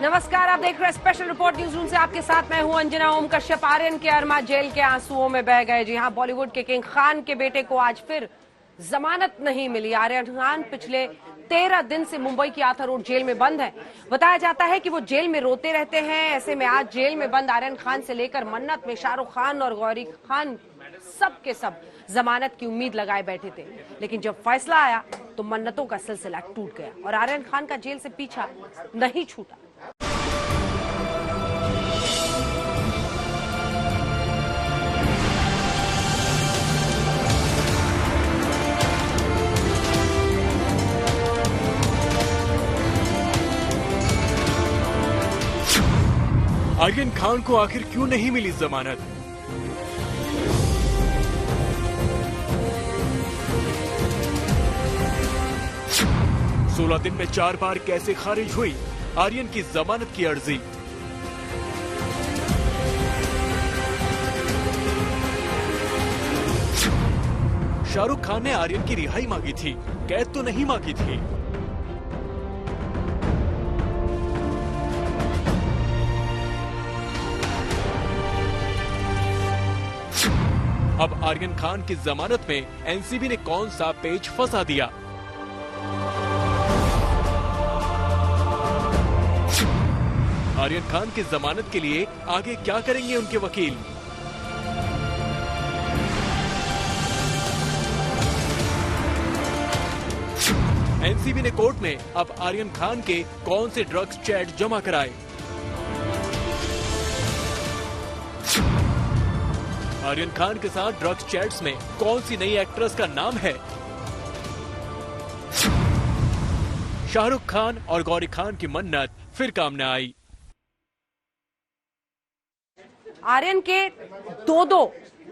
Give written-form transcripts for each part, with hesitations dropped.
नमस्कार, आप देख रहे हैं स्पेशल रिपोर्ट न्यूज रूम से। आपके साथ मैं हूं अंजना। ओम कश्यप आर्यन के अरमा जेल के आंसुओं में बह गए। जी हां, बॉलीवुड के किंग खान के बेटे को आज फिर जमानत नहीं मिली। आर्यन खान पिछले 13 दिन से मुंबई की आर्थर रोड जेल में बंद है। बताया जाता है कि वो जेल में रोते रहते हैं। ऐसे में आज जेल में बंद आर्यन खान से लेकर मन्नत में शाहरुख खान और गौरी खान सब के सब जमानत की उम्मीद लगाए बैठे थे, लेकिन जब फैसला आया तो मन्नतों का सिलसिला टूट गया और आर्यन खान का जेल से पीछा नहीं छूटा। आर्यन खान को आखिर क्यों नहीं मिली जमानत? सोलह दिन में 4 बार कैसे खारिज हुई आर्यन की जमानत की अर्जी? शाहरुख खान ने आर्यन की रिहाई मांगी थी, कैद तो नहीं मांगी थी। अब आर्यन खान की जमानत में एनसीबी ने कौन सा पेच फंसा दिया? आर्यन खान की जमानत के लिए आगे क्या करेंगे उनके वकील? एनसीबी ने कोर्ट में अब आर्यन खान के कौन से ड्रग्स चैट जमा कराए? आर्यन खान के साथ ड्रग्स चैट्स में कौन सी नई एक्ट्रेस का नाम है? शाहरुख खान और गौरी खान की मन्नत फिर काम न आई। आर्यन के दो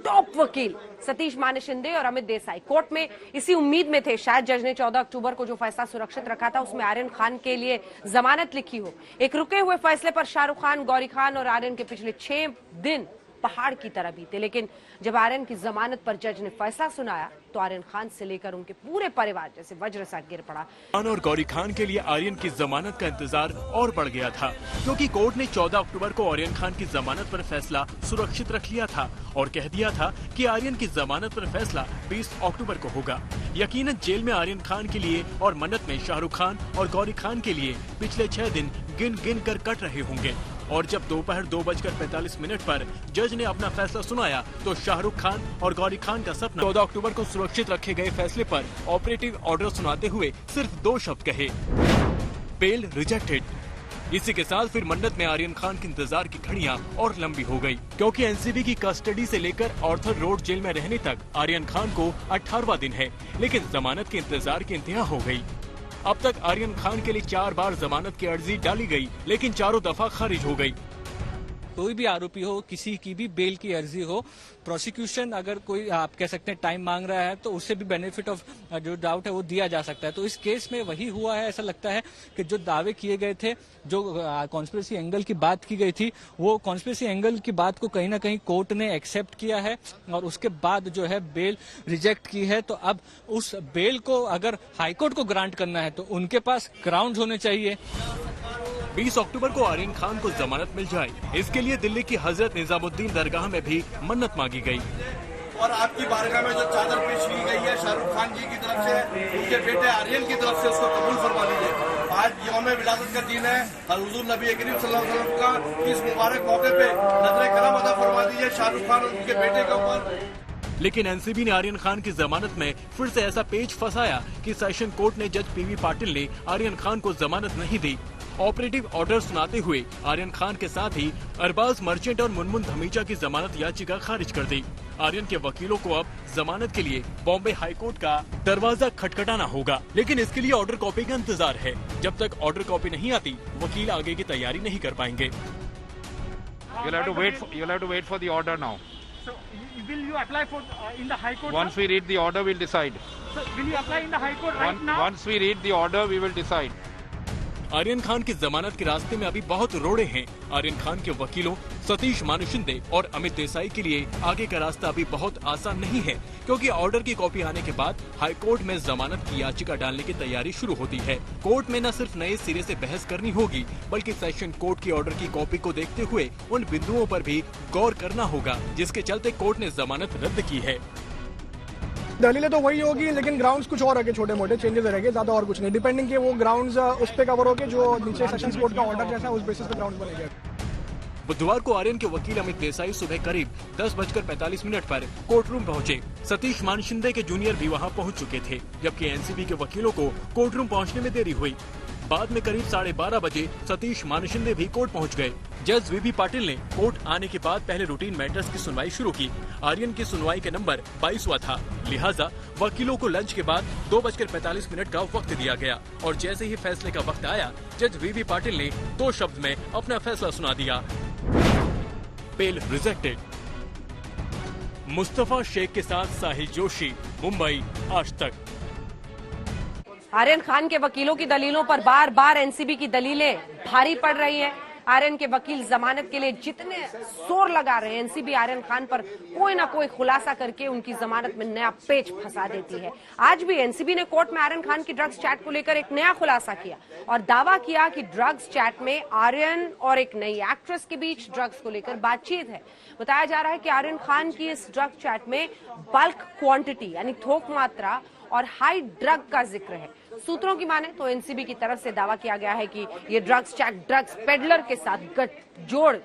टॉप वकील सतीश माने शिंदे और अमित देसाई कोर्ट में इसी उम्मीद में थे, शायद जज ने 14 अक्टूबर को जो फैसला सुरक्षित रखा था उसमें आर्यन खान के लिए जमानत लिखी हो। एक रुके हुए फैसले पर शाहरुख खान, गौरी खान और आर्यन के पिछले 6 दिन पहाड़ की तरह बीते, लेकिन जब आर्यन की जमानत पर जज ने फैसला सुनाया तो आर्यन खान से लेकर उनके पूरे परिवार जैसे वज्र सा गिर पड़ा। खान और गौरी खान के लिए आर्यन की जमानत का इंतजार और बढ़ गया था, क्योंकि कोर्ट ने 14 अक्टूबर को आर्यन खान की जमानत पर फैसला सुरक्षित रख लिया था और कह दिया था कि आर्यन की जमानत पर फैसला 20 अक्टूबर को होगा। यकीनन जेल में आर्यन खान के लिए और मन्नत में शाहरुख खान और गौरी खान के लिए पिछले 6 दिन गिन गिन कर कट रहे होंगे। और जब दोपहर 2:45 पर जज ने अपना फैसला सुनाया तो शाहरुख खान और गौरी खान का सपना 14 अक्टूबर को सुरक्षित रखे गए फैसले पर ऑपरेटिव ऑर्डर सुनाते हुए सिर्फ 2 शब्द कहे, बेल रिजेक्टेड। इसी के साथ फिर मन्नत में आर्यन खान के इंतजार की घड़ियां और लंबी हो गई, क्योंकि एनसीबी की कस्टडी से लेकर आर्थर रोड जेल में रहने तक आर्यन खान को 18वां दिन है, लेकिन जमानत के इंतजार की इंतहा हो गई। अब तक आर्यन खान के लिए 4 बार जमानत की अर्जी डाली गई, लेकिन चारों दफा खारिज हो गई। कोई भी आरोपी हो, किसी की भी बेल की अर्जी हो, प्रोसिक्यूशन अगर कोई आप कह सकते हैं टाइम मांग रहा है तो उससे भी बेनिफिट ऑफ जो डाउट है वो दिया जा सकता है। तो इस केस में वही हुआ है। ऐसा लगता है कि जो दावे किए गए थे, जो कॉन्स्पिरेसी एंगल की बात की गई थी, वो कॉन्स्पिरेसी एंगल की बात को कहीं ना कहीं कोर्ट ने एक्सेप्ट किया है और उसके बाद जो है बेल रिजेक्ट की है। तो अब उस बेल को अगर हाईकोर्ट को ग्रांट करना है तो उनके पास ग्राउंड होने चाहिए। 20 अक्टूबर को आर्यन खान को जमानत मिल जाए, इसके लिए दिल्ली की हजरत निजामुद्दीन दरगाह में भी मन्नत मांगी गई। और आपकी बारगाह में जो चादर पेश की गई है शाहरुख खान जी की तरफ से, उनके बेटे आर्यन की तरफ से, उसको कबूल फरमा लीजिए। आज यौम विलादत का दिन है हुजूर नबी करीम सल्लल्लाहु अलैहि वसल्लम का। इस मुबारक मौके पे नजर करम अदा फरमा दीजिए शाहरुख खान और उनके बेटे के ऊपर। लेकिन एनसीबी ने आर्यन खान की जमानत में फिर से ऐसा पेच फंसाया कि सेशन कोर्ट ने जज पीवी पाटिल ने आर्यन खान को जमानत नहीं दी। ऑपरेटिव ऑर्डर सुनाते हुए आर्यन खान के साथ ही अरबाज मर्चेंट और मुनमुन धमीजा की जमानत याचिका खारिज कर दी। आर्यन के वकीलों को अब जमानत के लिए बॉम्बे हाईकोर्ट का दरवाजा खटखटाना होगा, लेकिन इसके लिए ऑर्डर कॉपी का इंतजार है। जब तक ऑर्डर कॉपी नहीं आती, वकील आगे की तैयारी नहीं कर पाएंगे। You'll have to wait for the order now. So, will you apply for in the High Court? Once we read the order, we'll decide. So, will you apply in the High Court right now? Once we read the order, we will decide. Aryan Khan की जमानत के रास्ते में अभी बहुत रोड़े हैं। आर्यन खान के वकीलों सतीश मानुशिंदे और अमित देसाई के लिए आगे का रास्ता अभी बहुत आसान नहीं है, क्योंकि ऑर्डर की कॉपी आने के बाद हाई कोर्ट में जमानत की याचिका डालने की तैयारी शुरू होती है। कोर्ट में न सिर्फ नए सिरे से बहस करनी होगी, बल्कि सेशन कोर्ट की ऑर्डर की कॉपी को देखते हुए उन बिंदुओं पर भी गौर करना होगा जिसके चलते कोर्ट ने जमानत रद्द की है। दलीलें तो वही होगी, लेकिन ग्राउंड्स कुछ और आगे छोटे मोटे चेंजेस रहेंगे, ज्यादा और कुछ नहीं। डिपेंडिंग के वो ग्राउंड्स उस पे कवर होके जो नीचे सेशंस कोर्ट का ऑर्डर जैसा है उस बेसिस पे ग्राउंड बनेगा। बुधवार को आर्यन के वकील अमित देसाई सुबह करीब 10:45 पर कोर्ट रूम पहुंचे। सतीश मानशिंदे के जूनियर भी वहां पहुंच चुके थे, जबकि एनसीबी के वकीलों को कोर्ट रूम पहुंचने में देरी हुई। बाद में करीब 12:30 बजे सतीश मानशिंदे भी कोर्ट पहुंच गए। जज वीबी पाटिल ने कोर्ट आने के बाद पहले रूटीन मैटर्स की सुनवाई शुरू की। आर्यन की सुनवाई का नंबर 22वां था, लिहाजा वकीलों को लंच के बाद 2:45 का वक्त दिया गया और जैसे ही फैसले का वक्त आया, जज वीबी पाटिल ने 2 शब्द में अपना फैसला सुना दिया। Bell rejected. मुस्तफा शेख के साथ साहिल जोशी, मुंबई, आज तक। आर्यन खान के वकीलों की दलीलों पर बार बार एनसीबी की दलीलें भारी पड़ रही हैं। आर्यन के वकील जमानत के लिए जितने जोर लगा रहे हैं, एनसीबी आर्यन खान पर कोई ना कोई खुलासा करके उनकी जमानत में नया पेच फंसा देती है। आज भी एनसीबी ने कोर्ट में आर्यन खान की ड्रग्स चैट को लेकर एक नया खुलासा किया और दावा किया कि ड्रग्स चैट में आर्यन और एक नई एक्ट्रेस के बीच ड्रग्स को लेकर बातचीत है। बताया जा रहा है कि आर्यन खान की इस ड्रग चैट में बल्क क्वांटिटी यानी थोक मात्रा और हाई ड्रग का जिक्र है। सूत्रों की माने तो एनसीबी की तरफ से दावा किया गया है कि ये ड्रग्स चैट ड्रग्स पेडलर के साथ गठजोड़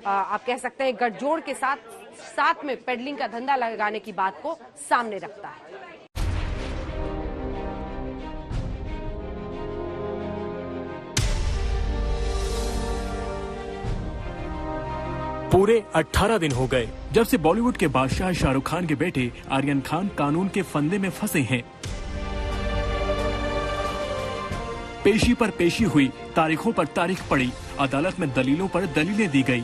आप कह सकते हैं गठजोड़ के साथ में पेडलिंग का धंधा लगाने की बात को सामने रखता है। पूरे 18 दिन हो गए जब से बॉलीवुड के बादशाह शाहरुख खान के बेटे आर्यन खान कानून के फंदे में फंसे हैं। पेशी पर पेशी हुई, तारीखों पर तारीख पड़ी, अदालत में दलीलों पर दलीलें दी गई,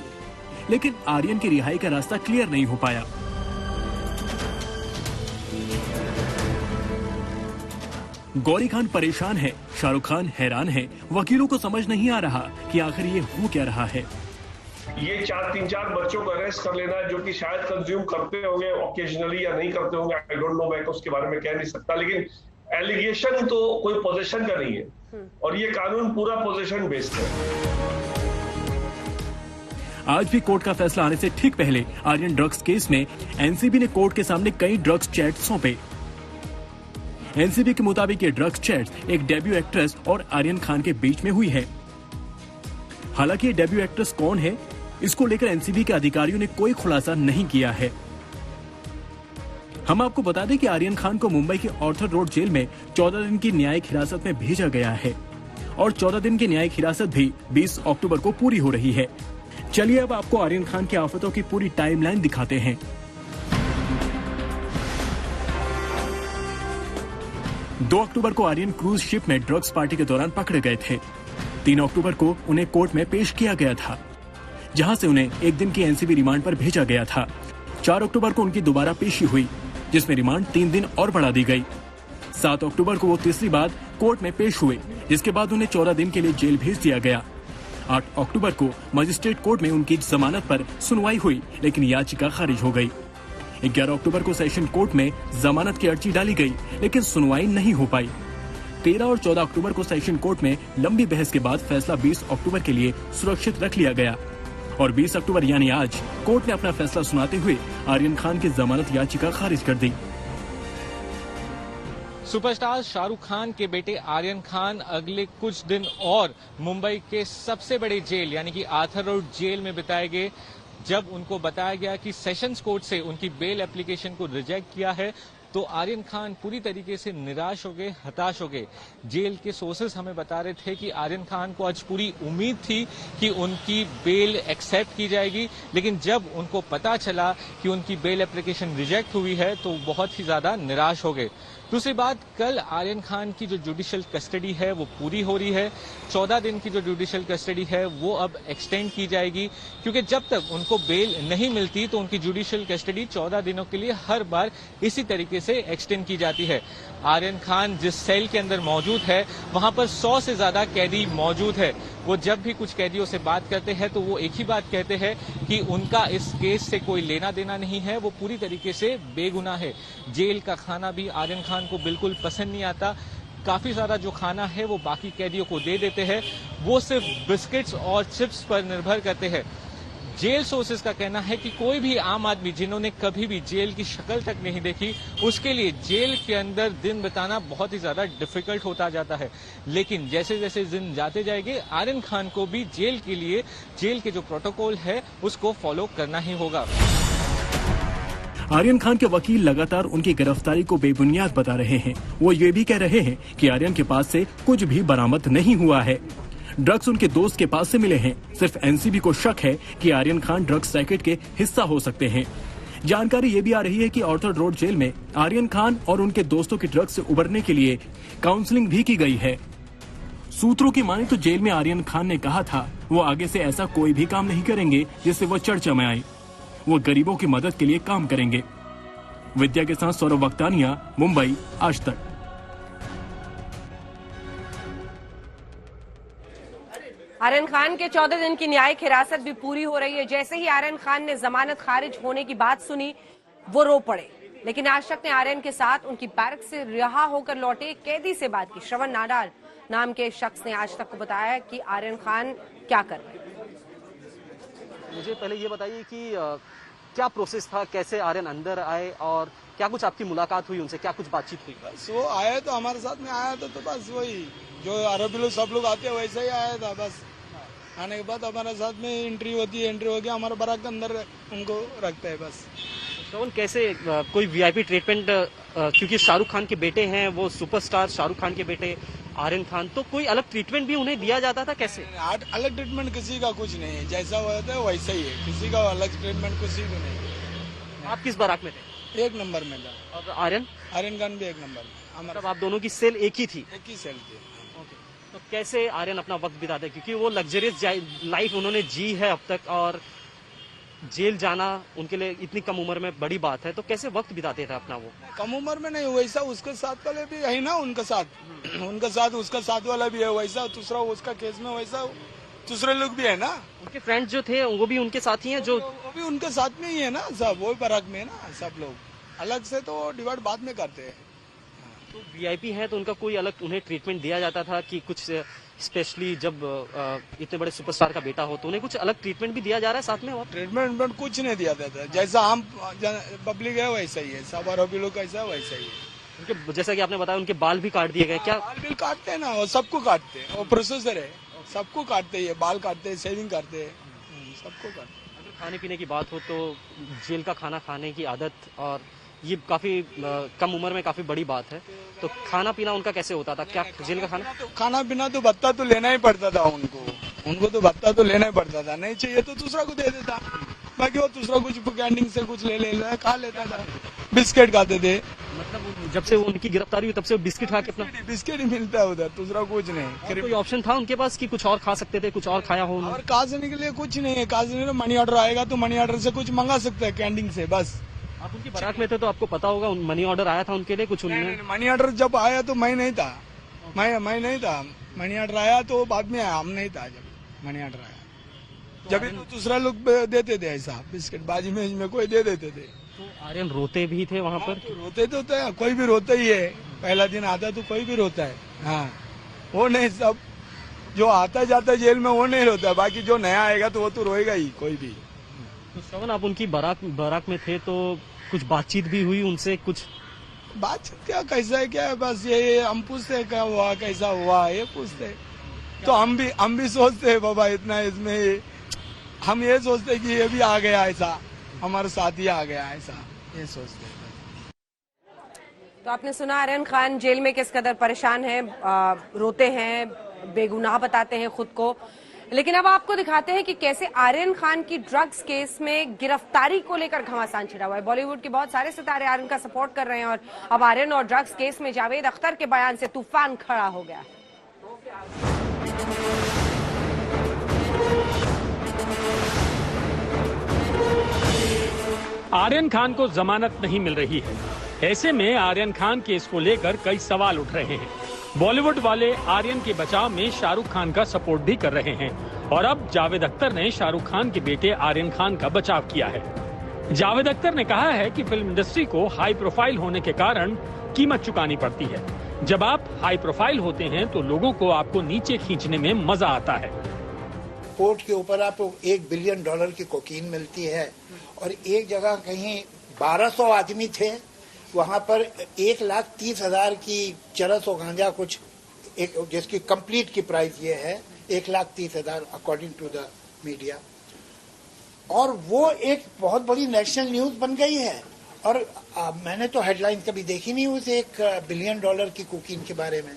लेकिन आर्यन की रिहाई का रास्ता क्लियर नहीं हो पाया। गौरी खान परेशान है, शाहरुख खान हैरान है, वकीलों को समझ नहीं आ रहा कि आखिर ये हो क्या रहा है। ये 3-4 बच्चों को अरेस्ट कर लेना जो कि शायद कंज्यूम करते होंगे ऑकेजनली या नहीं करते होंगे, आई डोंट नो, मैं तो उसके बारे में कह नहीं सकता, लेकिन एलिगेशन तो कोई पोजीशन का नहीं है और ये कानून पूरा पोजीशन बेस्ड है। आज भी कोर्ट का फैसला आने से ठीक पहले आर्यन ड्रग्स केस में एनसीबी ने कोर्ट के सामने कई ड्रग्स चैट सौंपे। एनसीबी के मुताबिक ये ड्रग्स चैट एक डेब्यू एक्ट्रेस और आर्यन खान के बीच में हुई है। हालांकि ये डेब्यू एक्ट्रेस कौन है, इसको लेकर एनसीबी के अधिकारियों ने कोई खुलासा नहीं किया है। हम आपको बता दें कि आर्यन खान को मुंबई के ऑर्थर रोड जेल में 14 दिन की न्यायिक हिरासत में भेजा गया है और 14 दिन की न्यायिक हिरासत भी 20 अक्टूबर को पूरी हो रही है। चलिए अब आपको आर्यन खान की आफतों की पूरी टाइमलाइन दिखाते हैं। 2 अक्टूबर को आर्यन क्रूज शिप में ड्रग्स पार्टी के दौरान पकड़े गए थे। 3 अक्टूबर को उन्हें कोर्ट में पेश किया गया था, जहां से उन्हें 1 दिन की एनसीबी रिमांड पर भेजा गया था। 4 अक्टूबर को उनकी दोबारा पेशी हुई, जिसमें रिमांड 3 दिन और बढ़ा दी गई। 7 अक्टूबर को वो तीसरी बार कोर्ट में पेश हुए, जिसके बाद उन्हें 14 दिन के लिए जेल भेज दिया गया। 8 अक्टूबर को मजिस्ट्रेट कोर्ट में उनकी जमानत पर सुनवाई हुई, लेकिन याचिका खारिज हो गई। 11 अक्टूबर को सेशन कोर्ट में जमानत की अर्जी डाली गई, लेकिन सुनवाई नहीं हो पाई। 13 और 14 अक्टूबर को सेशन कोर्ट में लंबी बहस के बाद फैसला 20 अक्टूबर के लिए सुरक्षित रख लिया गया और 20 अक्टूबर यानी आज कोर्ट ने अपना फैसला सुनाते हुए आर्यन खान की जमानत याचिका खारिज कर दी। सुपरस्टार शाहरुख खान के बेटे आर्यन खान अगले कुछ दिन और मुंबई के सबसे बड़े जेल यानी कि आर्थर रोड जेल में बिताएंगे। जब उनको बताया गया कि सेशंस कोर्ट से उनकी बेल एप्लीकेशन को रिजेक्ट किया है, तो आर्यन खान पूरी तरीके से निराश हो गए, हताश हो गए। जेल के सोर्सेस हमें बता रहे थे कि आर्यन खान को आज पूरी उम्मीद थी कि उनकी बेल एक्सेप्ट की जाएगी, लेकिन जब उनको पता चला कि उनकी बेल एप्लीकेशन रिजेक्ट हुई है तो बहुत ही ज्यादा निराश हो गए। दूसरी बात, कल आर्यन खान की जो जुडिशियल कस्टडी है वो पूरी हो रही है। 14 दिन की जो जुडिशियल कस्टडी है वो अब एक्सटेंड की जाएगी, क्योंकि जब तक उनको बेल नहीं मिलती तो उनकी जुडिशियल कस्टडी 14 दिनों के लिए हर बार इसी तरीके से एक्सटेंड की जाती है। आर्यन खान जिस सेल के अंदर मौजूद है वहां पर 100 से ज्यादा कैदी मौजूद है। वो जब भी कुछ कैदियों से बात करते हैं तो वो एक ही बात कहते हैं कि उनका इस केस से कोई लेना देना नहीं है, वो पूरी तरीके से बेगुनाह है। जेल का खाना भी आर्यन खान को बिल्कुल पसंद नहीं आता। काफी सारा जो खाना है वो बाकी कैदियों को दे देते हैं। वो सिर्फ बिस्किट्स और चिप्स पर निर्भर करते हैं। जेल सोर्सेज का कहना है कि कोई भी आम आदमी जिन्होंने कभी भी जेल की शक्ल तक नहीं देखी, उसके लिए जेल के अंदर दिन बिताना बहुत ही ज्यादा डिफिकल्ट होता जाता है। लेकिन जैसे जैसे दिन जाते जाएंगे आर्यन खान को भी जेल के लिए जेल के जो प्रोटोकॉल है उसको फॉलो करना ही होगा। आर्यन खान के वकील लगातार उनकी गिरफ्तारी को बेबुनियाद बता रहे हैं। वो ये भी कह रहे हैं कि आर्यन के पास से कुछ भी बरामद नहीं हुआ है। ड्रग्स उनके दोस्त के पास से मिले हैं। सिर्फ एनसीबी को शक है कि आर्यन खान ड्रग्स रैकेट के हिस्सा हो सकते हैं। जानकारी ये भी आ रही है कि ऑर्थर रोड जेल में आर्यन खान और उनके दोस्तों की ड्रग्स से उबरने के लिए काउंसलिंग भी की गई है। सूत्रों की माने तो जेल में आर्यन खान ने कहा था वो आगे से ऐसा कोई भी काम नहीं करेंगे जिससे वो चर्चा में आए। वो गरीबों की मदद के लिए काम करेंगे। विद्या के साथ सौरभ वक्तानिया, मुंबई, आज तक। आर्यन खान के 14 दिन की न्यायिक हिरासत भी पूरी हो रही है। जैसे ही आर्यन खान ने जमानत खारिज होने की बात सुनी वो रो पड़े। लेकिन आज तक ने आर्यन के साथ उनकी बैरक से रिहा होकर लौटे कैदी से बात की। श्रवण नाडार नाम के शख्स ने आज तक को बताया कि आर्यन खान क्या कर रहे हैं। मुझे पहले ये बताइए कि क्या प्रोसेस था, कैसे आर्यन अंदर आए और क्या कुछ आपकी मुलाकात हुई उनसे, क्या कुछ बातचीत हुई? बस वो आया तो हमारे साथ में आया था, तो बस वही जो आरोपी लोग सब लोग आते हैं वैसे ही आया था। बस आने के बाद हमारे साथ में एंट्री होती है, एंट्री हो गया हमारे बारात के अंदर उनको रखते हैं बस। श्रवण, कैसे कोई वीआईपी ट्रीटमेंट, क्योंकि शाहरुख खान के बेटे हैं, वो सुपरस्टार शाहरुख खान के बेटे आर्यन खान, तो कोई अलग ट्रीटमेंट भी उन्हें दिया जाता था? कैसे? अलग ट्रीटमेंट किसी का कुछ नहीं है, जैसा होता है वैसा ही है, किसी का अलग ट्रीटमेंट किसी को नहीं है। आप किस बारात में थे? 1 नंबर में था। और आर्यन खान भी 1 नंबर में। मतलब आप दोनों की सेल एक ही थी? एक ही सेल थी। तो कैसे आर्यन अपना वक्त बिताते, क्योंकि वो लग्जरियस लाइफ उन्होंने जी है अब तक और जेल जाना उनके लिए इतनी कम उम्र में बड़ी बात है, तो कैसे वक्त बिताते थे अपना? वो कम उम्र में नहीं, वैसा उसके साथ वाले भी है ना, उनका साथ उसका साथ वाला भी है वैसा, दूसरा उसका केस में वैसा दूसरे लोग भी है ना। उनके फ्रेंड्स जो थे वो भी उनके साथ ही हैं? जो वो भी उनके साथ में ही है ना, सब वो बारात में है ना। सब लोग अलग से तो डिवाइड बाद में करते हैं। तो वीआईपी है तो उनका कोई अलग उन्हें ट्रीटमेंट दिया जाता था कि कुछ स्पेशली जब इतने बड़े सुपरस्टार का बेटा हो तो उन्हें कुछ अलग ट्रीटमेंट भी दिया जा रहा है साथ में? ट्रीटमेंट कुछ नहीं दिया जाता, जैसा हम पब्लिक है वैसा ही है, सब आरोपी लोग कैसा वैसा ही है। उनके जैसा कि आपने बताया उनके बाल भी काट दिए गए, क्या? बाल भी काटते हैं ना, वो सबको काटते हैं, वो प्रोसेसर है, सबको काटते हैं, बाल काटते हैं, शेविंग करते हैं, सबको काटते हैं। अगर खाने पीने की बात हो तो जेल का खाना खाने की आदत, और ये काफी कम उम्र में काफी बड़ी बात है, तो खाना पीना उनका कैसे होता था? क्या जेल का खाना पीना तो भत्ता तो लेना ही पड़ता था उनको तो भत्ता तो लेना ही पड़ता था, नहीं चाहिए तो दूसरा को दे देता, बाकी वो दूसरा कुछ कैंटीन से कुछ ले खा लेता था। बिस्किट खाते थे, मतलब जब से उनकी गिरफ्तारी हुई तब से बिस्किट खा के अपना बिस्किट ही मिलता है उधर, दूसरा कुछ नहीं। कोई ऑप्शन था उनके पास कि कुछ और खा सकते थे, कुछ और खाया हो? और खाने के लिए कुछ नहीं है, खाने में मनी ऑर्डर आएगा तो मनी ऑर्डर से कुछ मंगा सकते हैं कैंटीन से, बस। आप उनकी बारात में थे तो आपको पता होगा मनी ऑर्डर आया था उनके लिए कुछ? उन्होंने मनी ऑर्डर जब आया तो मैं नहीं था, मैं नहीं था, मनी ऑर्डर आया तो बाद में आया, हम नहीं था जब मनी ऑर्डर आया। जब तो दूसरा लोग देते थे ऐसा बिस्किट, बाजी में कोई दे देते थे। तो आर्यन रोते भी थे वहाँ पर? तो रोते तो थे, कोई भी रोता ही है, पहला दिन आता तो कोई भी रोता है। हाँ, वो नहीं, सब जो आता जाता जेल में वो नहीं रोता, बाकी जो नया आएगा तो वो तो रोएगा ही कोई भी। तो श्रवण, आप उनकी बारात में थे तो कुछ बातचीत भी हुई उनसे? कुछ बातचीत क्या, कैसा है क्या है, बस ये हम पूछते क्या हुआ, कैसा हुआ, ये पूछते। तो हम भी सोचते हैं बाबा इतना इसमें, हम ये सोचते कि ये भी आ गया ऐसा, हमारे साथ ही आ गया ऐसा, ये सोचते हैं। तो आपने सुना आर्यन खान जेल में किस कदर परेशान है, रोते हैं, बेगुनाह बताते हैं खुद को। लेकिन अब आपको दिखाते हैं कि कैसे आर्यन खान की ड्रग्स केस में गिरफ्तारी को लेकर घमासान छिड़ा हुआ है। बॉलीवुड के बहुत सारे सितारे आर्यन का सपोर्ट कर रहे हैं और अब आर्यन और ड्रग्स केस में जावेद अख्तर के बयान से तूफान खड़ा हो गया है। आर्यन खान को जमानत नहीं मिल रही है। ऐसे में आर्यन खान केस को लेकर कई सवाल उठ रहे हैं। बॉलीवुड वाले आर्यन के बचाव में शाहरुख खान का सपोर्ट भी कर रहे हैं और अब जावेद अख्तर ने शाहरुख खान के बेटे आर्यन खान का बचाव किया है। जावेद अख्तर ने कहा है कि फिल्म इंडस्ट्री को हाई प्रोफाइल होने के कारण कीमत चुकानी पड़ती है। जब आप हाई प्रोफाइल होते हैं तो लोगों को आपको नीचे खींचने में मजा आता है। पोर्ट के ऊपर आपको $1 बिलियन की कोकीन मिलती है और एक जगह कहीं 1200 आदमी थे, वहां पर 1,30,000 की चरस और गांजा कुछ एक, जिसकी कंप्लीट की प्राइस ये है 1,30,000 अकॉर्डिंग टू द मीडिया, और वो एक बहुत बड़ी नेशनल न्यूज बन गई है। और मैंने तो हेडलाइन कभी देखी नहीं उस $1 बिलियन की कोकीन के बारे में।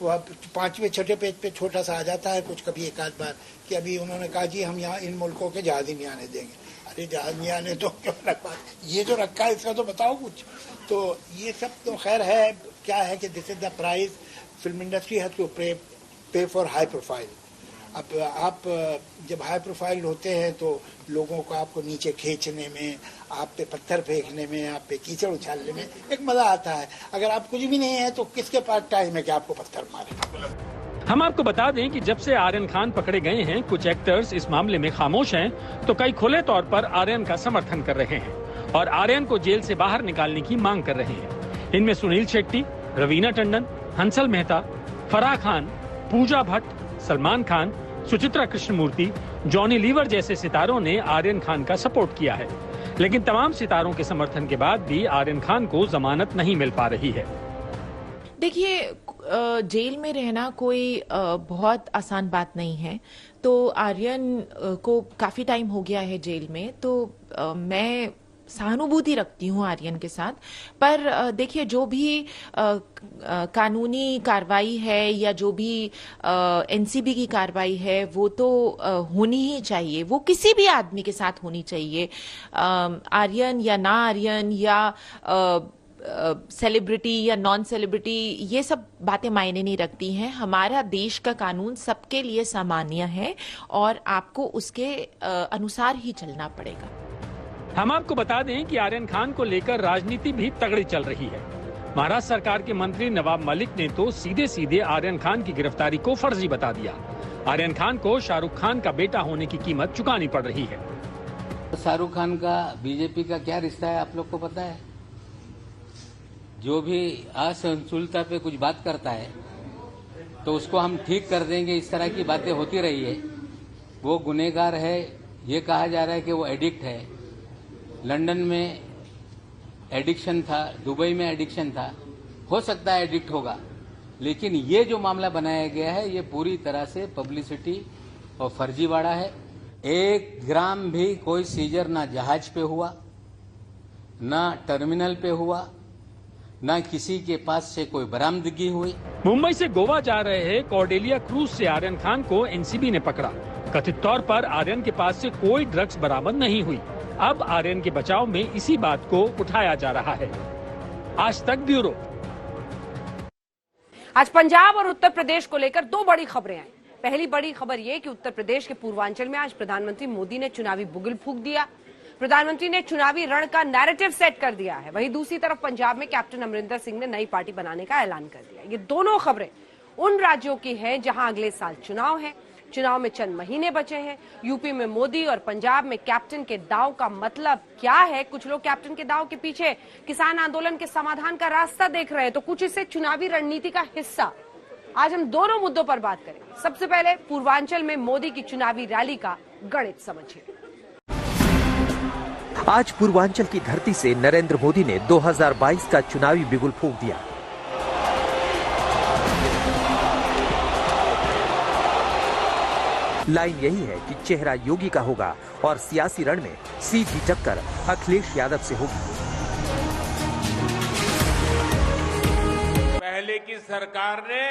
वो अब 5वें-6ठे पेज पे छोटा सा आ जाता है कुछ कभी एक आध बार कि अभी उन्होंने कहा जी हम यहाँ इन मुल्कों के जहाज ही नहीं आने देंगे। अरे जहाज नहीं आने तो क्यों रखा, ये जो रखा है इसका तो बताओ कुछ। तो ये सब तो खैर है, क्या है कि this is the price film industry has to pay for high profile. अब आप जब हाई प्रोफाइल होते हैं तो लोगों को आपको नीचे खींचने में, आप पे पत्थर फेंकने में, आप पे कीचड़ उछालने में एक मजा आता है। अगर आप कुछ भी नहीं है तो किसके पास टाइम है कि आपको पत्थर मारे। हम आपको बता दें कि जब से आर्यन खान पकड़े गए हैं, कुछ एक्टर्स इस मामले में खामोश हैं तो कई खुले तौर पर आर्यन का समर्थन कर रहे हैं और आर्यन को जेल से बाहर निकालने की मांग कर रहे हैं। इनमें सुनील शेट्टी, रवीना टंडन, हंसल मेहता, फराह खान, पूजा भट्ट, सलमान खान, सुचित्रा कृष्णमूर्ति, जॉनी लीवर जैसे सितारों ने आर्यन खान का सपोर्ट किया है। लेकिन तमाम सितारों के समर्थन के बाद भी आर्यन खान को जमानत नहीं मिल पा रही है। देखिए, जेल में रहना कोई बहुत आसान बात नहीं है। तो आर्यन को काफी टाइम हो गया है जेल में, तो मैं सहानुभूति रखती हूँ आर्यन के साथ। पर देखिए, जो भी कानूनी कार्रवाई है या जो भी एनसीबी की कार्रवाई है वो तो होनी ही चाहिए, वो किसी भी आदमी के साथ होनी चाहिए। आर्यन या ना आर्यन या सेलिब्रिटी या नॉन सेलिब्रिटी, ये सब बातें मायने नहीं रखती हैं। हमारा देश का कानून सबके लिए सामान्य है और आपको उसके अनुसार ही चलना पड़ेगा। हम आपको बता दें कि आर्यन खान को लेकर राजनीति भी तगड़ी चल रही है। महाराष्ट्र सरकार के मंत्री नवाब मलिक ने तो सीधे सीधे आर्यन खान की गिरफ्तारी को फर्जी बता दिया। आर्यन खान को शाहरुख खान का बेटा होने की कीमत चुकानी पड़ रही है। शाहरुख खान का बीजेपी का क्या रिश्ता है आप लोग को पता है? जो भी असंतुलता पे कुछ बात करता है तो उसको हम ठीक कर देंगे, इस तरह की बातें होती रही है। वो गुनहगार है, ये कहा जा रहा है कि वो एडिक्ट है। लंदन में एडिक्शन था, दुबई में एडिक्शन था, हो सकता है एडिक्ट होगा, लेकिन ये जो मामला बनाया गया है ये पूरी तरह से पब्लिसिटी और फर्जीवाड़ा है। 1 ग्राम भी कोई सीजर ना जहाज पे हुआ, ना टर्मिनल पे हुआ, ना किसी के पास से कोई बरामदगी हुई। मुंबई से गोवा जा रहे कॉर्डेलिया क्रूज से आर्यन खान को एनसीबी ने पकड़ा। कथित तौर पर आर्यन के पास से कोई ड्रग्स बरामद नहीं हुई। अब आर्यन के बचाव में इसी बात को उठाया जा रहा है। आज तक ब्यूरो। आज पंजाब और उत्तर प्रदेश को लेकर 2 बड़ी खबरें आई। पहली बड़ी खबर यह कि उत्तर प्रदेश के पूर्वांचल में आज प्रधानमंत्री मोदी ने चुनावी बुगल फूंक दिया। प्रधानमंत्री ने चुनावी रण का नैरेटिव सेट कर दिया है। वहीं दूसरी तरफ पंजाब में कैप्टन अमरिंदर सिंह ने नई पार्टी बनाने का ऐलान कर दिया। ये दोनों खबरें उन राज्यों की हैं जहां अगले साल चुनाव है। चुनाव में चंद महीने बचे हैं। यूपी में मोदी और पंजाब में कैप्टन के दाव का मतलब क्या है? कुछ लोग कैप्टन के दाव के पीछे किसान आंदोलन के समाधान का रास्ता देख रहे हैं, तो कुछ इसे चुनावी रणनीति का हिस्सा। आज हम दोनों मुद्दों पर बात करेंगे। सबसे पहले पूर्वांचल में मोदी की चुनावी रैली का गणित समझिए। आज पूर्वांचल की धरती से नरेंद्र मोदी ने 2022 का चुनावी बिगुल फूंक दिया। लाइन यही है कि चेहरा योगी का होगा और सियासी रण में सीधी टक्कर अखिलेश यादव से होगी। पहले की सरकार ने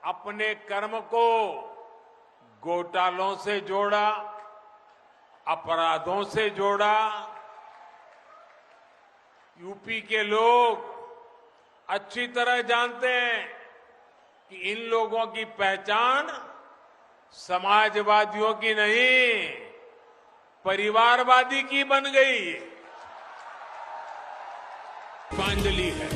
अपने कर्म को घोटालों से जोड़ा, अपराधों से जोड़ा। यूपी के लोग अच्छी तरह जानते हैं कि इन लोगों की पहचान समाजवादियों की नहीं, परिवारवादी की बन गई। श्रद्धांजलि है।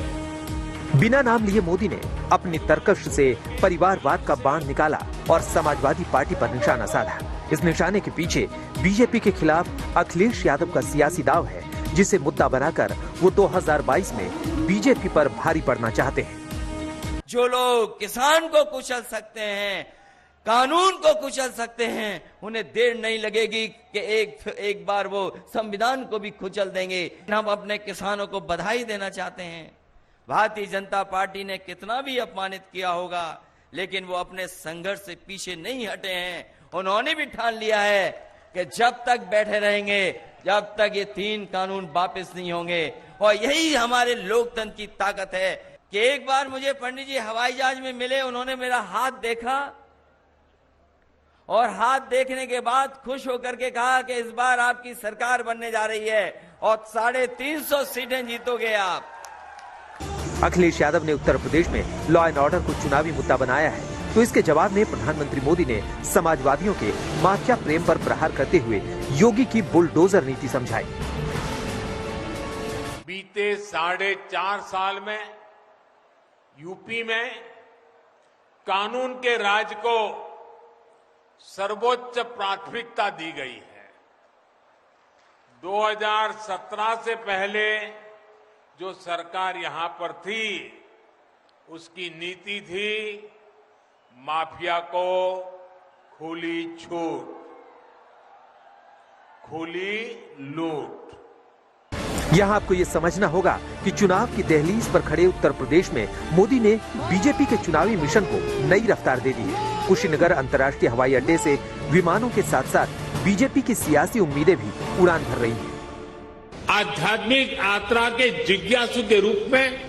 बिना नाम लिए मोदी ने अपनी तरकश से परिवारवाद का बाण निकाला और समाजवादी पार्टी पर निशाना साधा। इस निशाने के पीछे बीजेपी के खिलाफ अखिलेश यादव का सियासी दांव है, जिसे मुद्दा बनाकर वो 2022 में बीजेपी पर भारी पड़ना चाहते हैं। जो लोग किसान को कुचल सकते हैं, कानून को कुचल सकते हैं, उन्हें देर नहीं लगेगी कि एक बार वो संविधान को भी कुचल देंगे। हम अपने किसानों को बधाई देना चाहते हैं। भारतीय जनता पार्टी ने कितना भी अपमानित किया होगा, लेकिन वो अपने संघर्ष से पीछे नहीं हटे हैं। उन्होंने भी ठान लिया है कि जब तक बैठे रहेंगे, जब तक ये 3 कानून वापस नहीं होंगे। और यही हमारे लोकतंत्र की ताकत है कि एक बार मुझे पंडित जी हवाई जहाज में मिले, उन्होंने मेरा हाथ देखा और हाथ देखने के बाद खुश होकर के कहा कि इस बार आपकी सरकार बनने जा रही है और 350 सीटें जीतोगे आप। अखिलेश यादव ने उत्तर प्रदेश में लॉ एंड ऑर्डर को चुनावी मुद्दा बनाया है, तो इसके जवाब में प्रधानमंत्री मोदी ने समाजवादियों के माफिया प्रेम पर प्रहार करते हुए योगी की बुलडोजर नीति समझाई। बीते 4.5 साल में यूपी में कानून के राज को सर्वोच्च प्राथमिकता दी गई है। 2017 से पहले जो सरकार यहां पर थी, उसकी नीति थी माफिया को खुली छूट, खुली लूट। यहाँ आपको ये समझना होगा कि चुनाव की दहलीज पर खड़े उत्तर प्रदेश में मोदी ने बीजेपी के चुनावी मिशन को नई रफ्तार दे दी है। कुशीनगर अंतर्राष्ट्रीय हवाई अड्डे से विमानों के साथ साथ बीजेपी की सियासी उम्मीदें भी उड़ान भर रही हैं। आध्यात्मिक यात्रा के जिज्ञासु के रूप में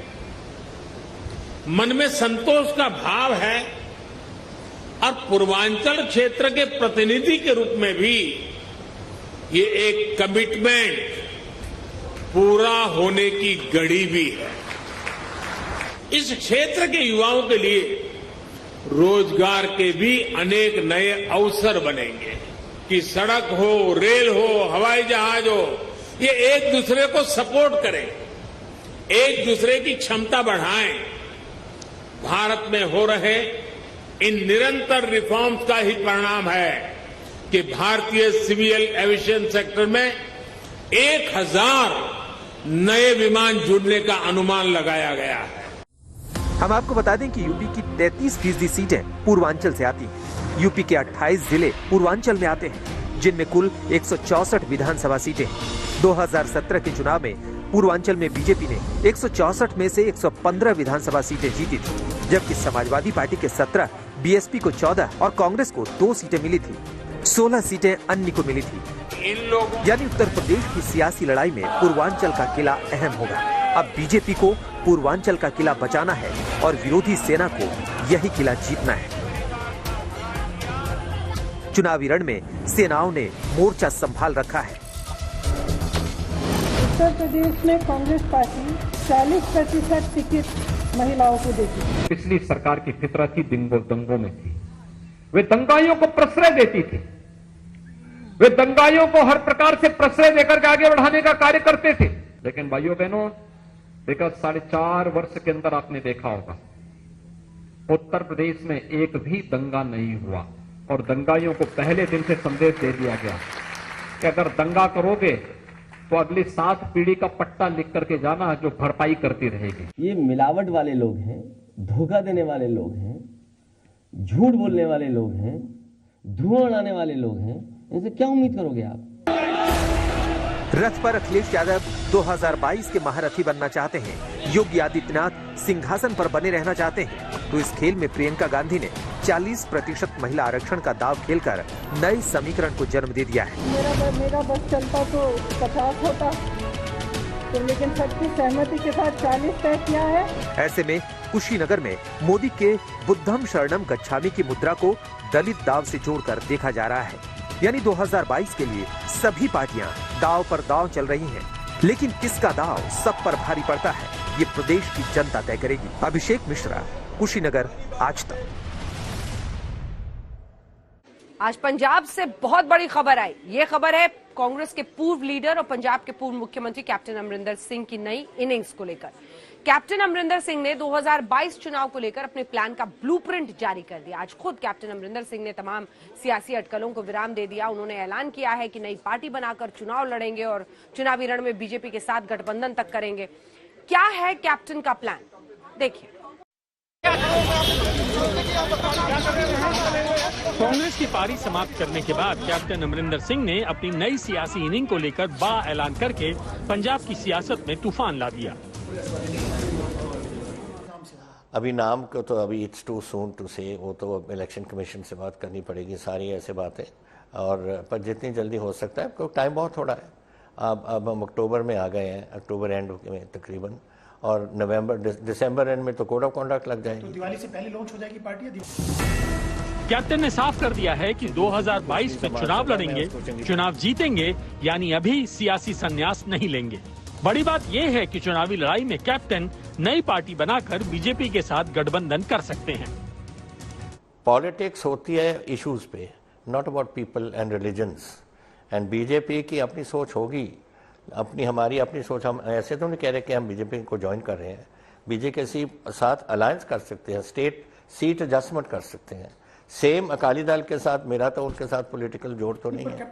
मन में संतोष का भाव है और पूर्वांचल क्षेत्र के प्रतिनिधि के रूप में भी ये एक कमिटमेंट पूरा होने की घड़ी भी है। इस क्षेत्र के युवाओं के लिए रोजगार के भी अनेक नए अवसर बनेंगे कि सड़क हो, रेल हो, हवाई जहाज हो, ये एक दूसरे को सपोर्ट करें, एक दूसरे की क्षमता बढ़ाएं। भारत में हो रहे इन निरंतर रिफॉर्म्स का ही परिणाम है कि भारतीय सिविल एविएशन सेक्टर में 1000 नए विमान जुड़ने का अनुमान लगाया गया है। हम आपको बता दें कि यूपी की 33% सीटें पूर्वांचल से आती हैं। यूपी के 28 जिले पूर्वांचल में आते हैं, जिनमें कुल 164 विधानसभा सीटें हैं। 2017 के चुनाव में पूर्वांचल में बीजेपी ने 164 में से 115 विधानसभा सीटें जीती थी, जबकि समाजवादी पार्टी के 17, बीएसपी को 14 और कांग्रेस को 2 सीटें मिली थी। 16 सीटें अन्य को मिली थी। यानी उत्तर प्रदेश की सियासी लड़ाई में पूर्वांचल का किला अहम होगा। अब बीजेपी को पूर्वांचल का किला बचाना है और विरोधी सेना को यही किला जीतना है। चुनावी रण में सेनाओं ने मोर्चा संभाल रखा है। उत्तर प्रदेश में कांग्रेस पार्टी 40% टिकट महिलाओं को देती। पिछली सरकार की फितरत ही दंगों में थी। वे दंगाइयों को प्रश्रय देती थी। वे दंगाइयों को हर प्रकार से प्रश्रय देकर के आगे बढ़ाने का कार्य करते थे। लेकिन भाइयों बहनों, विगत 4.5 वर्ष के अंदर आपने देखा होगा, उत्तर प्रदेश में एक भी दंगा नहीं हुआ और दंगाइयों को पहले दिन से संदेश दे दिया गया कि अगर दंगा करोगे तो अगली 7 पीढ़ी का पट्टा लिख करके जाना, जो भरपाई करती रहेगी। ये मिलावट वाले लोग हैं, धोखा देने वाले लोग हैं, झूठ बोलने वाले लोग हैं, धुआं उड़ाने वाले लोग हैं, इनसे क्या उम्मीद करोगे आप? रथ पर अखिलेश यादव 2022 के महारथी बनना चाहते हैं। योगी आदित्यनाथ सिंहासन पर बने रहना चाहते हैं। तो इस खेल में प्रियंका गांधी ने 40% महिला आरक्षण का दाव खेलकर नए समीकरण को जन्म दे दिया है। मेरा बस चलता तो 50 होता, तो लेकिन सबकी सहमति के साथ 40 तय किया है। ऐसे में कुशीनगर में मोदी के बुद्धम शरणम गच्छामि की मुद्रा को दलित दाव से जोड़कर देखा जा रहा है। यानी 2022 के लिए सभी पार्टियां दाव पर दाव चल रही हैं। लेकिन किसका दाव सब पर भारी पड़ता है, ये प्रदेश की जनता तय करेगी। अभिषेक मिश्रा, कुशीनगर, आज तक। आज पंजाब से बहुत बड़ी खबर आई। ये खबर है कांग्रेस के पूर्व लीडर और पंजाब के पूर्व मुख्यमंत्री कैप्टन अमरिंदर सिंह की नई इनिंग्स को लेकर। कैप्टन अमरिंदर सिंह ने 2022 चुनाव को लेकर अपने प्लान का ब्लूप्रिंट जारी कर दिया। आज खुद कैप्टन अमरिंदर सिंह ने तमाम सियासी अटकलों को विराम दे दिया। उन्होंने ऐलान किया है कि नई पार्टी बनाकर चुनाव लड़ेंगे और चुनावी रण में बीजेपी के साथ गठबंधन तक करेंगे। क्या है कैप्टन का प्लान, देखिए। कांग्रेस की पारी समाप्त करने के बाद कैप्टन अमरिंदर सिंह ने अपनी नई सियासी इनिंग को लेकर बड़ा ऐलान करके पंजाब की सियासत में तूफान ला दिया। अभी नाम को तो अभी इट्स टू सून टू से, वो तो इलेक्शन कमीशन से बात करनी पड़ेगी, सारी ऐसे बातें। और पर जितनी जल्दी हो सकता है, क्योंकि टाइम बहुत थोड़ा है। अब हम अक्टूबर में आ गए हैं, अक्टूबर एंड में तकरीबन, और नवंबर दिसंबर एंड में तो कोड ऑफ कॉन्डक्ट लग जाएगी। तो दिवाली से पहले लॉन्च हो जाएगी पार्टी। कैप्टन ने साफ कर दिया है कि 2022 में चुनाव लड़ेंगे, चुनाव जीतेंगे, यानी अभी सियासी संन्यास नहीं लेंगे। बड़ी बात यह है कि चुनावी लड़ाई में कैप्टन नई पार्टी बनाकर बीजेपी के साथ गठबंधन कर सकते हैं। पॉलिटिक्स होती है इश्यूज पे, not about people and religions. And BJP की अपनी सोच होगी, हमारी अपनी सोच। हम ऐसे तो नहीं कह रहे कि हम बीजेपी को ज्वाइन कर रहे हैं। बीजेपी के साथ अलायंस कर सकते हैं, स्टेट सीट एडजस्टमेंट कर सकते हैं। सेम अकाली दल के साथ, मेरा तो उनके साथ पॉलिटिकल जोड़ तो नहीं है,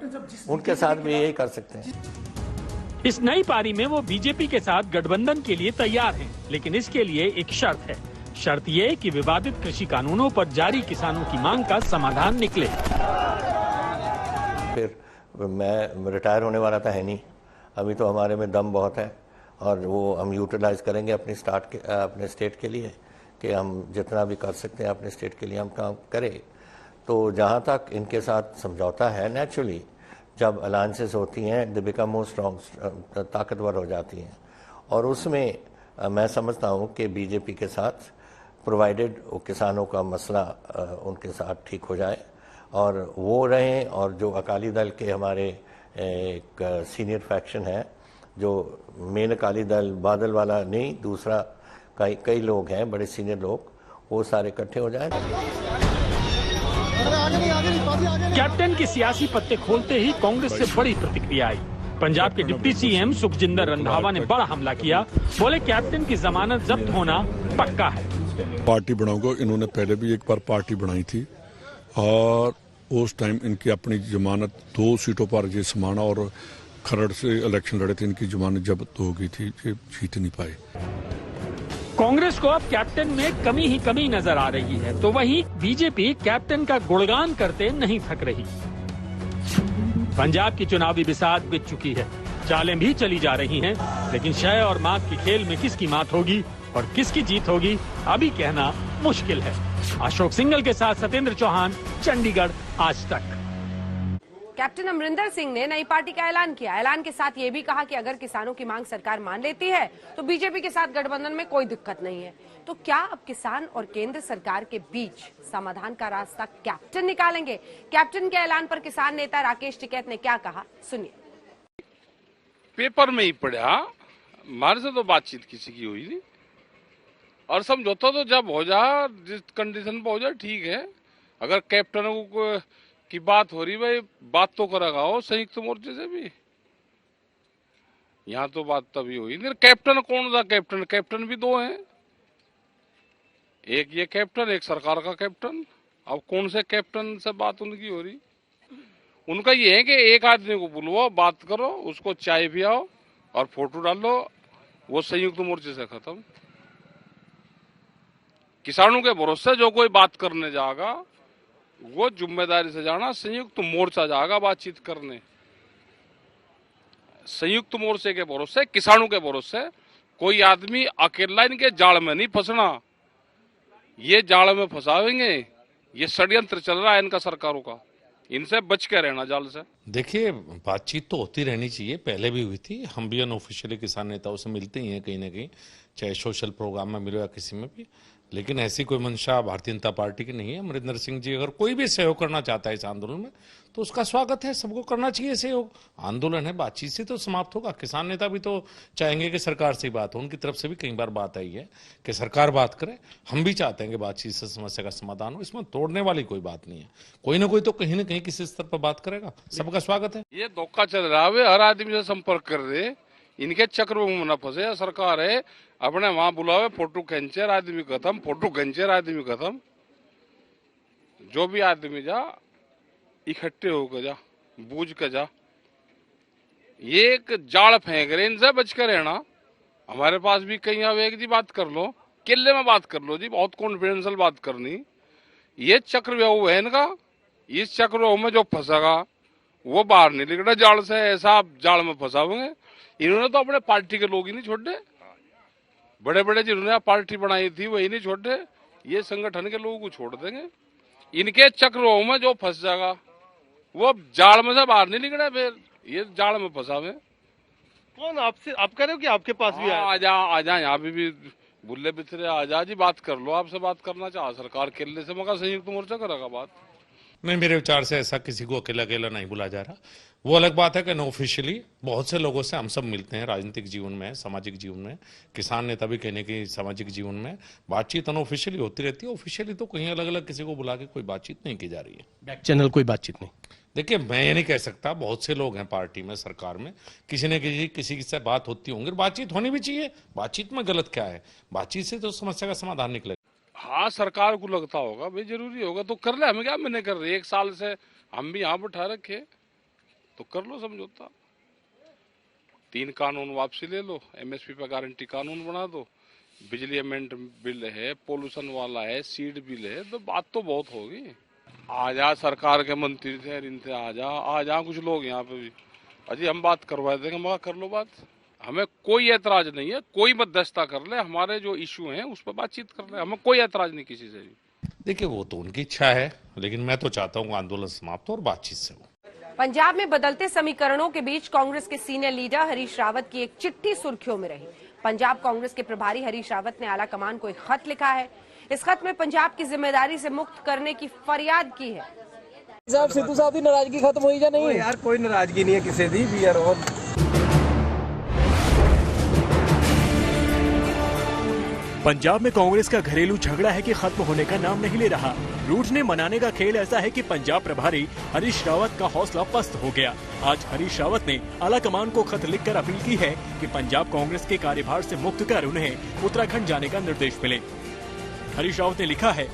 उनके साथ भी यही कर सकते हैं। इस नई पारी में वो बीजेपी के साथ गठबंधन के लिए तैयार हैं, लेकिन इसके लिए एक शर्त है। शर्त ये कि विवादित कृषि कानूनों पर जारी किसानों की मांग का समाधान निकले। फिर मैं रिटायर होने वाला था है नहीं, अभी तो हमारे में दम बहुत है और वो हम यूटिलाइज करेंगे अपने स्टेट के लिए, कि हम जितना भी कर सकते हैं अपने स्टेट के लिए हम काम करें। तो जहाँ तक इनके साथ समझौता है, नेचुरली जब अलायंसेस होती हैं दे बिकम मोर स्ट्रॉन्ग, ताकतवर हो जाती हैं। और उसमें मैं समझता हूँ कि बीजेपी के साथ प्रोवाइडेड किसानों का मसला उनके साथ ठीक हो जाए और वो रहें, और जो अकाली दल के हमारे एक सीनियर फैक्शन है, जो मेन अकाली दल बादल वाला नहीं, दूसरा कई लोग हैं बड़े सीनियर लोग, वो सारे इकट्ठे हो जाएं। कैप्टन के सियासी पत्ते खोलते ही कांग्रेस से बड़ी प्रतिक्रिया आई। पंजाब के डिप्टी सीएम सुखजिंदर रंधावा ने बड़ा हमला किया। बोले कैप्टन की जमानत जब्त होना पक्का है। पार्टी बनाऊंगा। इन्होंने पहले भी एक बार पार्टी बनाई थी और उस टाइम इनकी अपनी जमानत 2 सीटों पर ये समाना और खरड़ से इलेक्शन लड़े थे, इनकी जमानत जब्त हो गई थी, ये जीत नहीं पाए। कांग्रेस को अब कैप्टन में कमी ही कमी नजर आ रही है, तो वहीं बीजेपी कैप्टन का गुणगान करते नहीं थक रही। पंजाब की चुनावी बिसात बीत चुकी है, चालें भी चली जा रही हैं, लेकिन शय और मात के खेल में किसकी मात होगी और किसकी जीत होगी अभी कहना मुश्किल है। अशोक सिंघल के साथ सत्येंद्र चौहान, चंडीगढ़, आज तक। कैप्टन अमरिंदर सिंह ने नई पार्टी का ऐलान किया। ऐलान के साथ ये भी कहा कि अगर किसानों की मांग सरकार मान लेती है तो बीजेपी के साथ गठबंधन में कोई दिक्कत नहीं है। तो क्या अब किसान और केंद्र सरकार के बीच समाधान का रास्ता कैप्टन निकालेंगे? कैप्टन के ऐलान पर किसान नेता राकेश टिकैत ने क्या कहा, सुनिए। पेपर में ही पढ़ा, हमारे से तो बातचीत किसी की हुई नहीं, और समझौता तो जब हो जाए, जिस कंडीशन पर हो जाए ठीक है। अगर कैप्टनों को की बात हो रही, भाई बात तो करेगा हो संयुक्त मोर्चे से भी, यहाँ तो बात तभी हुई नहीं। कैप्टन कौन सा कैप्टन? कैप्टन भी 2 हैं, एक ये कैप्टन, एक सरकार का कैप्टन। अब कौन से कैप्टन से बात उनकी हो रही? उनका ये है कि एक आदमी को बुलवाओ, बात करो, उसको चाय पियाओ और फोटो डाल लो, वो संयुक्त मोर्चे से खत्म। किसानों के भरोसे जो कोई बात करने जाएगा वो जिम्मेदारी से जाना, संयुक्त मोर्चा जाएगा बातचीत करने। संयुक्त मोर्चे के भरोसे, किसानों के भरोसे कोई आदमी अकेला इनके जाल में नहीं फंसना। ये जाल में फंसावेंगे, ये षड्यंत्र चल रहा है इनका, सरकारों का, इनसे बच के रहना जाल से। देखिए, बातचीत तो होती रहनी चाहिए, पहले भी हुई थी, हम भी अनऑफिशियली किसान नेताओं से मिलते ही हैं कहीं ना कहीं, चाहे सोशल प्रोग्राम में मिलो या किसी में भी। लेकिन ऐसी कोई मंशा भारतीय जनता पार्टी की नहीं है। अमरिंदर सिंह जी अगर कोई भी सहयोग करना चाहता है इस आंदोलन में तो उसका स्वागत है, सबको करना चाहिए सहयोग। आंदोलन है, बातचीत से तो समाप्त होगा। किसान नेता भी तो चाहेंगे कि सरकार से बात हो, उनकी तरफ से भी कई बार बात आई है कि सरकार बात करे। हम भी चाहते हैं कि बातचीत से समस्या का समाधान हो, इसमें तोड़ने वाली कोई बात नहीं है। कोई ना कोई तो कहीं ना कहीं किसी स्तर पर बात करेगा, सबका स्वागत है। ये धोखा चल रहा है, हर आदमी से संपर्क कर रहे, इनके चक्र में न फंसे। सरकार है अपने वहां बुलावे, फोटो खींचे आदमी खत्म, फोटो खींचे आदमी खत्म। जो भी आदमी जा इकट्ठे होकर जा, बूझ कर जा। ये एक जाल फेंक रहे, इनसे बच कर रहना। हमारे पास भी कहीं आवेग जी बात कर लो, किले में बात कर लो जी, बहुत कॉन्फिडेंशियल बात करनी। ये चक्रव्यूह है इनका, इस चक्रव्यूह में जो फंसेगा वो बाहर नहीं निकला जाल से। ऐसा आप जाल में फंसाओगे। इन्होंने तो अपने पार्टी के लोग ही नहीं छोड़े, बड़े बड़े जिन्होंने पार्टी बनाई थी वही नहीं छोड़े, ये संगठन के लोगों को छोड़ देंगे। इनके चक्रव्यूह में जो फंस जाएगा वो जाल में से बाहर नहीं निकले, फिर ये जाल में फंसा हुए। कौन आपसे, आप कह रहे हो कि आपके पास भी आजा यहाँ भी बुल्ले बिथरे आजा जी, बात कर लो। आपसे बात करना चाह सरकार किले से, मगर संयुक्त मोर्चा करेगा बात। नहीं, मेरे विचार से ऐसा किसी को अकेला अकेला नहीं बुला जा रहा। वो अलग बात है कि अनऑफिशियली बहुत से लोगों से हम सब मिलते हैं राजनीतिक जीवन में, सामाजिक जीवन में। किसान नेता भी कहने की सामाजिक जीवन में बातचीत अनऑफिशियली होती रहती है। ऑफिशियली तो कहीं अलग अलग किसी को बुला के कोई बातचीत नहीं की जा रही है। बैक चैनल कोई बातचीत नहीं। देखिए, मैं ये नहीं कह सकता, बहुत से लोग हैं पार्टी में, सरकार में, किसी न किसी से बात होती होंगी, बातचीत होनी भी चाहिए। बातचीत में गलत क्या है? बातचीत से तो समस्या का समाधान निकलेगा। हाँ, सरकार को लगता होगा भाई जरूरी होगा तो कर ले, हमें क्या मैंने कर रही। 1 साल से हम भी यहाँ बैठा रखे तो कर लो समझौता। 3 कानून वापसी ले लो, एमएसपी पे गारंटी कानून बना दो, बिजली अमेंड बिल है, पोल्यूशन वाला है, सीड बिल है, तो बात तो बहुत होगी। आजा सरकार के मंत्री थे, इनसे आजा कुछ लोग यहाँ पे भी अजी हम बात करवा देंगे, मगर कर लो बात। हमें कोई ऐतराज नहीं है, कोई मध्यस्थता कर ले, हमारे जो इशू हैं उस पर बातचीत कर ले, हमें कोई ऐतराज नहीं किसी से भी। देखिए, वो तो उनकी इच्छा है, लेकिन मैं तो चाहता हूँ आंदोलन समाप्त हो और बातचीत से हो। पंजाब में बदलते समीकरणों के बीच कांग्रेस के सीनियर लीडर हरीश रावत की एक चिट्ठी सुर्खियों में रही। पंजाब कांग्रेस के प्रभारी हरीश रावत ने आला कमान को एक खत लिखा है। इस खत में पंजाब की जिम्मेदारी से मुक्त करने की फरियाद की है। साहब, सिद्धू साहब की नाराजगी खत्म हुई या नहीं? यार कोई नाराजगी नहीं है किसी दी भी यार। और पंजाब में कांग्रेस का घरेलू झगड़ा है कि खत्म होने का नाम नहीं ले रहा। रूठने मनाने का खेल ऐसा है कि पंजाब प्रभारी हरीश रावत का हौसला पस्त हो गया। आज हरीश रावत ने आला कमान को खत लिखकर अपील की है कि पंजाब कांग्रेस के कार्यभार से मुक्त कर उन्हें उत्तराखंड जाने का निर्देश मिले। हरीश रावत ने लिखा है,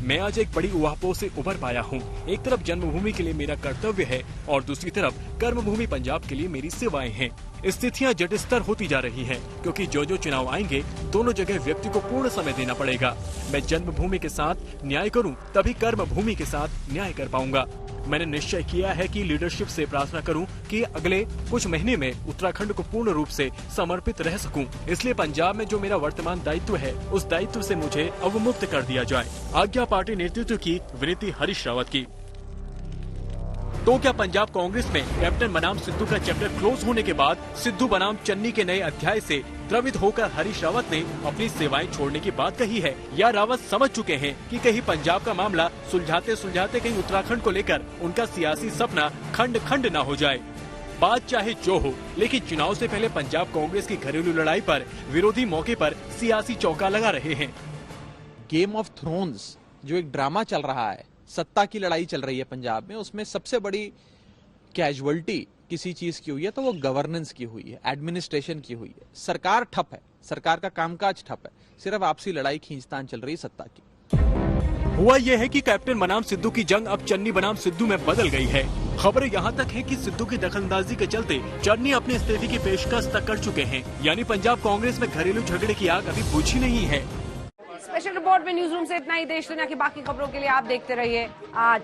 मैं आज एक बड़ी उहापोह से उबर पाया हूँ। एक तरफ जन्मभूमि के लिए मेरा कर्तव्य है और दूसरी तरफ कर्मभूमि पंजाब के लिए मेरी सेवाएं हैं। स्थितियां जटिल स्तर होती जा रही हैं, क्योंकि जो चुनाव आएंगे दोनों जगह व्यक्ति को पूर्ण समय देना पड़ेगा। मैं जन्मभूमि के साथ न्याय करूं, तभी कर्मभूमि के साथ न्याय कर पाऊंगा। मैंने निश्चय किया है कि लीडरशिप से प्रार्थना करूं कि अगले कुछ महीने में उत्तराखंड को पूर्ण रूप से समर्पित रह सकूं। इसलिए पंजाब में जो मेरा वर्तमान दायित्व है उस दायित्व से मुझे अवमुक्त कर दिया जाए। आज्ञा पार्टी नेतृत्व की विनती हरीश रावत की। तो क्या पंजाब कांग्रेस में कैप्टन बनाम सिद्धू का चैप्टर क्लोज होने के बाद सिद्धू बनाम चन्नी के नए अध्याय से द्रवित होकर हरीश रावत ने अपनी सेवाएं छोड़ने की बात कही है, या रावत समझ चुके हैं कि कहीं पंजाब का मामला सुलझाते सुलझाते कहीं उत्तराखंड को लेकर उनका सियासी सपना खंड खंड न हो जाए। बात चाहे जो हो, लेकिन चुनाव से पहले पंजाब कांग्रेस की घरेलू लड़ाई पर विरोधी मौके पर सियासी चौका लगा रहे हैं। गेम ऑफ थ्रोन्स जो एक ड्रामा चल रहा है, सत्ता की लड़ाई चल रही है पंजाब में, उसमें सबसे बड़ी कैजुअलिटी किसी चीज की हुई है तो वो गवर्नेंस की हुई है, एडमिनिस्ट्रेशन की हुई है। सरकार ठप है, सरकार का कामकाज ठप है, सिर्फ आपसी लड़ाई खींचतान चल रही सत्ता की। हुआ यह है कि कैप्टन बनाम सिद्धू की जंग अब चन्नी बनाम सिद्धू में बदल गई है। खबरें यहाँ तक है कि सिद्धू की दखलंदाजी के चलते चन्नी अपने इस्तीफे की पेशकश तक कर चुके हैं। यानी पंजाब कांग्रेस में घरेलू झगड़े की आग अभी बुझी नहीं है। स्पेशल रिपोर्ट में न्यूज रूम से इतना ही। देश दुनिया की बाकी खबरों के लिए आप देखते रहिए आज।